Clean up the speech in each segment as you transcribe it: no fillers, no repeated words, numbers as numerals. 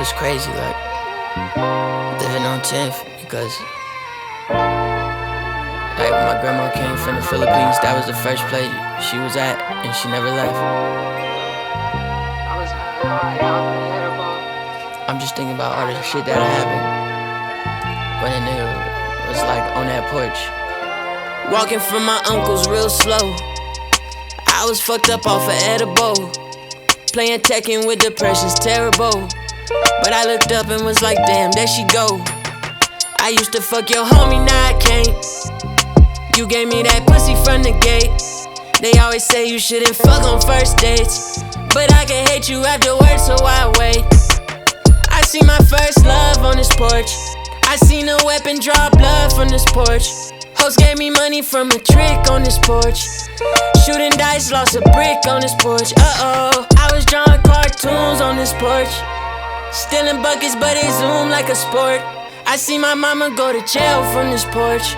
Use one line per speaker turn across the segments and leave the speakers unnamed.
was crazy, like living on 10th, because like when my grandma came from the Philippines, that was the first place she was at, and she never left. I'm just thinking about all the shit that happened when a nigga was like on that porch, walking from my uncle's real slow. I was fucked up off of edible, playing Tekken with depression's terrible. But I looked up and was like, damn, there she go. I used to fuck your homie, now I can't. You gave me that pussy from the gate. They always say you shouldn't fuck on first dates, but I can hate you afterwards, so I wait. I see my first love on this porch. I seen a weapon draw blood from this porch. Hoes gave me money from a trick on this porch. Shooting dice, lost a brick on this porch. Uh-oh, I was drawing cartoons on this porch. Stealing buckets, but it zoomed like a sport. I see my mama go to jail from this porch.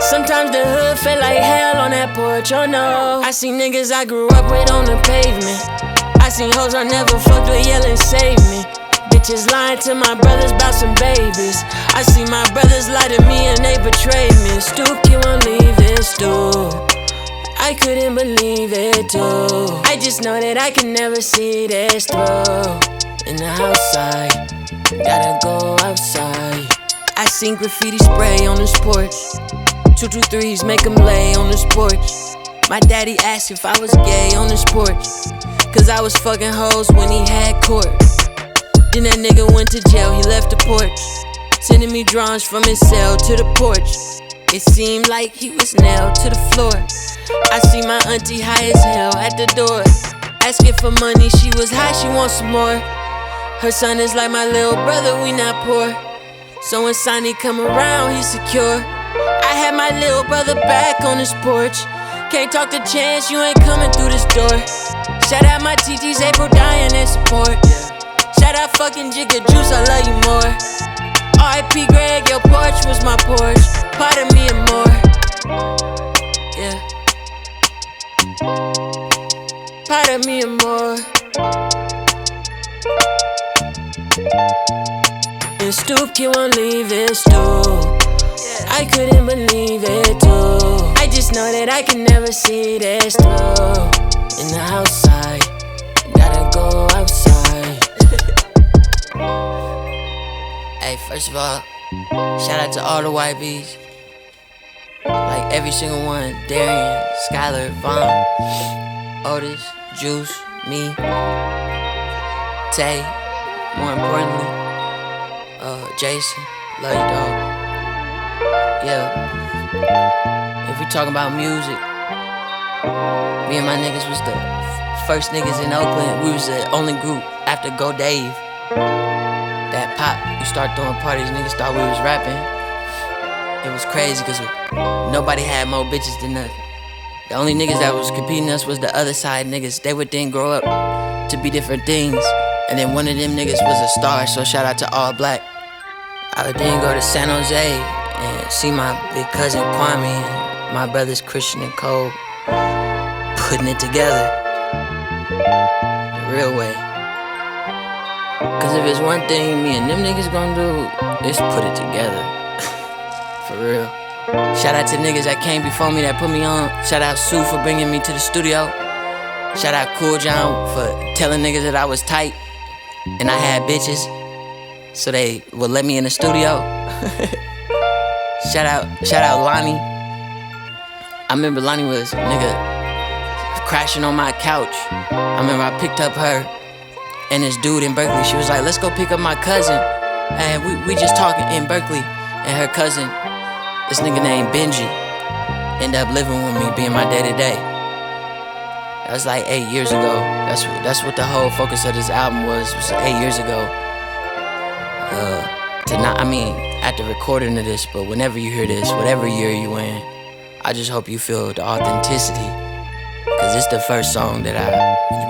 Sometimes the hood felt like hell on that porch, oh no. I see niggas I grew up with on the pavement. I seen hoes I never fucked with yelling, save me. Bitches lying to my brothers about some babies. I see my brothers lie to me and they betray me. Stoop Kid won't leave it, Stoop. I couldn't believe it too. I just know that I can never see this through. In the outside, gotta go outside. I seen graffiti spray on this porch. 223s make them lay on this porch. My daddy asked if I was gay on this porch, cause I was fucking hoes when he had court. Then that nigga went to jail, he left the porch, sending me drawings from his cell to the porch. It seemed like he was nailed to the floor. I see my auntie high as hell at the door, asking for money, she was high, she wants some more. Her son is like my little brother, we not poor. So when Sonny come around, he's secure. I had my little brother back on this porch. Can't talk to Chance, you ain't coming through this door. Shout out my TTs, April, Diane, and support. Shout out fucking Jigga Juice, I love you more. R.I.P. Greg, your porch was my porch. Part of me and more, yeah. Part of me and more. And Stoop Kid won't leave it, Stoop. I couldn't believe it too. I just know that I can never see this through. In the outside, gotta go outside. Hey, first of all, shout out to all the YBs. Like every single one. Darian, Skylar, Vaughn, Otis, Juice, me, Tay, more importantly, Jason, love you, dog. Yeah, if we talking about music, me and my niggas was the first niggas in Oakland. We was the only group after Go Dave that pop. We start throwing parties, niggas thought we was rapping. It was crazy cause nobody had more bitches than us. The only niggas that was competing us was the other side niggas. They would then grow up to be different things, and then one of them niggas was a star, so shout out to All Black. I would then go to San Jose and see my big cousin Kwame and my brothers Christian and Cole putting it together the real way. Cause if it's one thing me and them niggas gon' do, it's put it together. For real. Shout out to niggas that came before me that put me on. Shout out Sue for bringing me to the studio. Shout out Cool John for telling niggas that I was tight and I had bitches, so they would let me in the studio. Shout out Lonnie. I remember Lonnie was nigga crashing on my couch. I remember I picked up her and this dude in Berkeley. She was like, let's go pick up my cousin. And we just talking in Berkeley. And her cousin, this nigga named Benji, ended up living with me, being my day-to-day. That was like 8 years ago. That's what the whole focus of this album was 8 years ago. At the recording of this, but whenever you hear this, whatever year you in, I just hope you feel the authenticity, cause it's the first song that I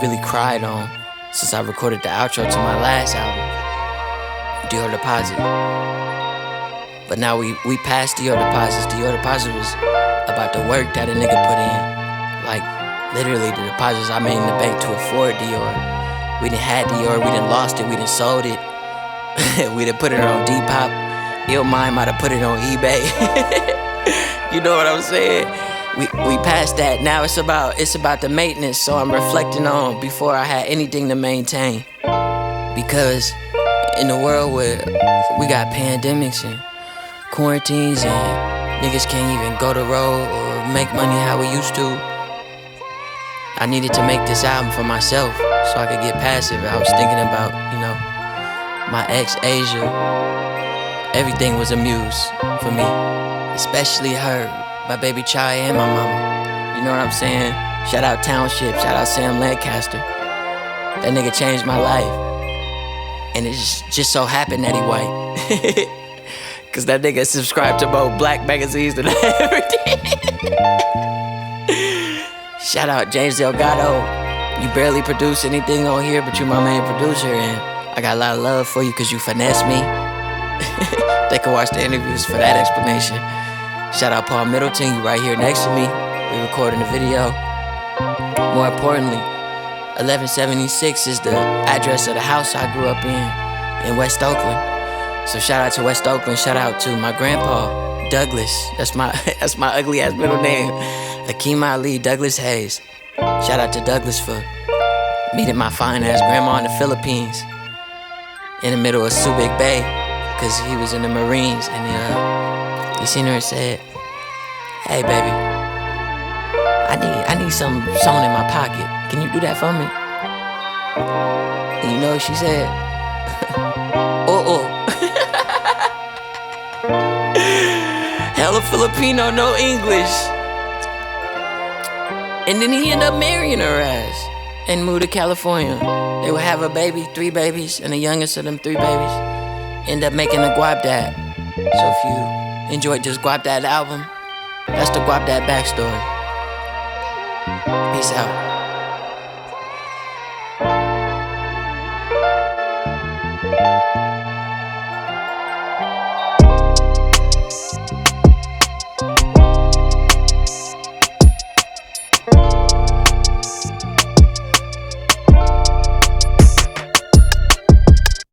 really cried on since I recorded the outro to my last album, Dior Deposit. But now we passed Dior Deposits. Dior Deposit was about the work that a nigga put in, like literally the deposits I made in the bank to afford Dior. We done had Dior, we done lost it, we done sold it. We'd have put it on Depop. Llmind might have put it on eBay. You know what I'm saying? We passed that. Now it's about the maintenance. So I'm reflecting on before I had anything to maintain. Because in the world where we got pandemics and quarantines and niggas can't even go the road or make money how we used to, I needed to make this album for myself so I could get past it. I was thinking about, my ex Asia. Everything was a muse for me, especially her, my baby Chai, and my mama. You know what I'm saying? Shout out Township, shout out Sam Lancaster. That nigga changed my life. And it just so happened that he white. Cause that nigga subscribed to both black magazines than I ever did. Shout out James Delgado. You barely produce anything on here, but you my main producer, and I got a lot of love for you cause you finesse me. They can watch the interviews for that explanation. Shout out Paul Middleton, you right here next to me. We recording the video. More importantly, 1176 is the address of the house I grew up in West Oakland. So shout out to West Oakland, shout out to my grandpa, Douglas. That's my ugly ass middle name. Akeem Ali, Douglas Hayes. Shout out to Douglas for meeting my fine ass grandma in the Philippines in the middle of Subic Bay, cause he was in the Marines, and he seen her and said, "Hey baby, I need some sewn in my pocket. Can you do that for me?" And you know what she said? Oh. Hella Filipino, no English. And then he ended up marrying her ass and moved to California. They would have a baby, 3 babies, and the youngest of them 3 babies end up making a Guapdad. So if you enjoyed this Guapdad album, that's the Guapdad backstory. Peace out.